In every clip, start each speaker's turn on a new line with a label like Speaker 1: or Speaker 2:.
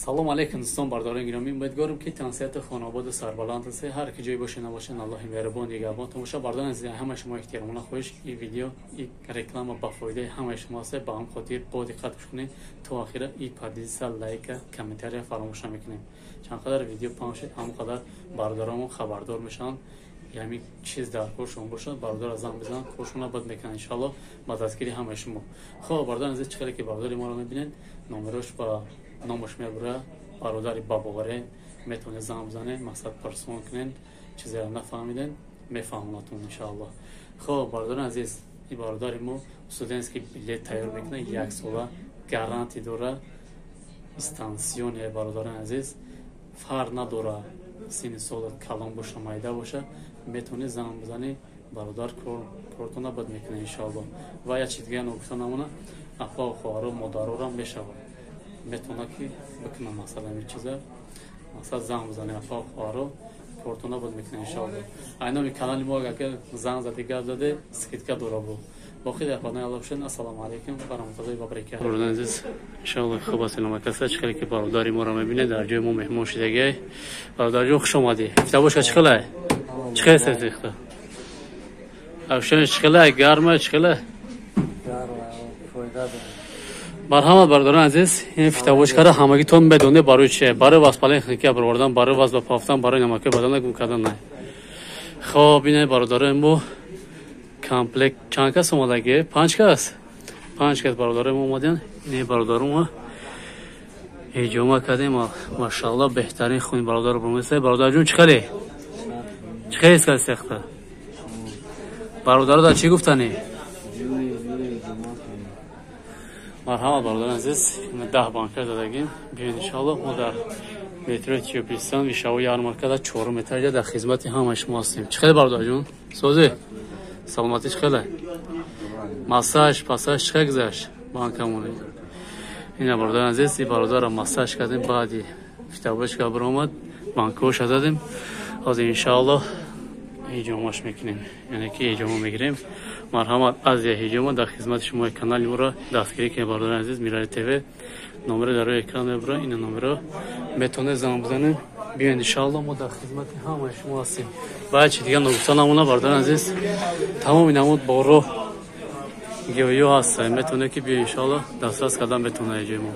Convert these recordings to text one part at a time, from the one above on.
Speaker 1: سلام علیکم دوستان برداران گرامی، امیدوارم که تنسیت خانواده سربلند است. هر کی جای باشه نباشه الله مهربان نگهبانتون باشه. برداران از همه شما احترام خوش این ویدیو این رکلام با فایده همه شما است. با هم خاطر با دقت کنید تا آخر این پادیسا لایک کامنتاری فراموش نکنید. چند قدر ویدیو پخش شد هم قدر بردارامون خبردار میشن. یعنی چیز در کارشون باشه بردار از هم بزنن کارشون بد میکنن ان شاء الله با دستگیری همه شما. خب بردار از چقدر که برداری ما رو میبینید نمرش با نامش میبره برادری باباوره میتونه زنگ بزنه مقصد پرسون کنین چیزی رو نفهمیدن میفهمونتون ان شاء الله. خب بردار عزیز این برداری ما استودنتسکی بلیت تیار میکنه یک ساله گارانتی داره استانسیون بردار عزیز فرق نداره سین سال کلام باشه مایده باشه میتونه زنگ بزنه برادر کارتون بد میکنه ان شاء الله. و یا چیز دیگه نکته نمونه اپا و خواهر و مادر رو میشه میتونه که بکنه مثلا این چیزا مثلا زنگ بزنه اپا و خواهر رو کارتون بد میکنه ان شاء الله. اینا می کانال ما اگر زنگ زدی گفت داده سکیتکا داره بود باقی در پناه الله بشن. السلام علیکم و رحمت الله و برکاته. برادر عزیز ان شاء الله خوب است. سلامت است. چکاری که برادری ما رو میبینه در جای ما مهمان شدگی. برادر جو خوش اومدی. افتابوش چخله چخه سخته اوشن چخله گرمه چخله مرحمت برادران عزیز این افتابوش کرده همگی تون بدونه برای چه برای واسپالین خنکی بردن برای واس بپافتن برای نمک بدن گم کردن نه. خب اینه برادران ما کامپلکس چند کس اومدگی 5 کس برادرم اومدن. این برادرم ما اجازه کردیم ماشاءالله بهترین خونی برادر برمیسه. برادر جون چخلی چخه است سخته برادر دا چی گفتنی مرحبا برادر عزیز 10 بانکر دادگیم بیاین ان شاء الله ما در مترو تیوپیستان ویشاو یارمارکت 4 متر در خدمت همه شما هستیم. چخه برادر جون سوزی سلامتی چخله مساج پاساج چخه گذشت بانکمونه. این برادر عزیز این برادر مساج کردیم بعدی افتابوش که برآمد بانکوش دادیم از ان شاء الله هجومش میکنیم یعنی که هجوم میگیریم. مرحمت از هجوم در خدمت شما کانال ما را دستگیری که برادر عزیز میرای تیوی نمره در روی اکران میبره این نمره میتونه زنگ بزنه بیاین ان شاء الله ما در خدمت همه شما هستیم. بعد چی دیگه نگفتن نمونه برادر عزیز تمام نمود بارو گویو هست میتونه که بیا ان شاء الله دسترس کردن بتونه هجوم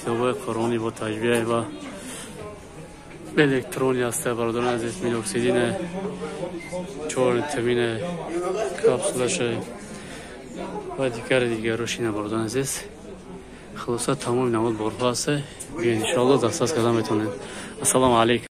Speaker 1: کتابای قرآنی با تجبیه و الکترونی هست برادران عزیز مینوکسیدین 4 ویتامین کپسولش و دیگر روشینه برادران عزیز خلاصه تمام نمود بارها هست بیاین ان شاء الله دسترس کردن بتونه. السلام علیکم.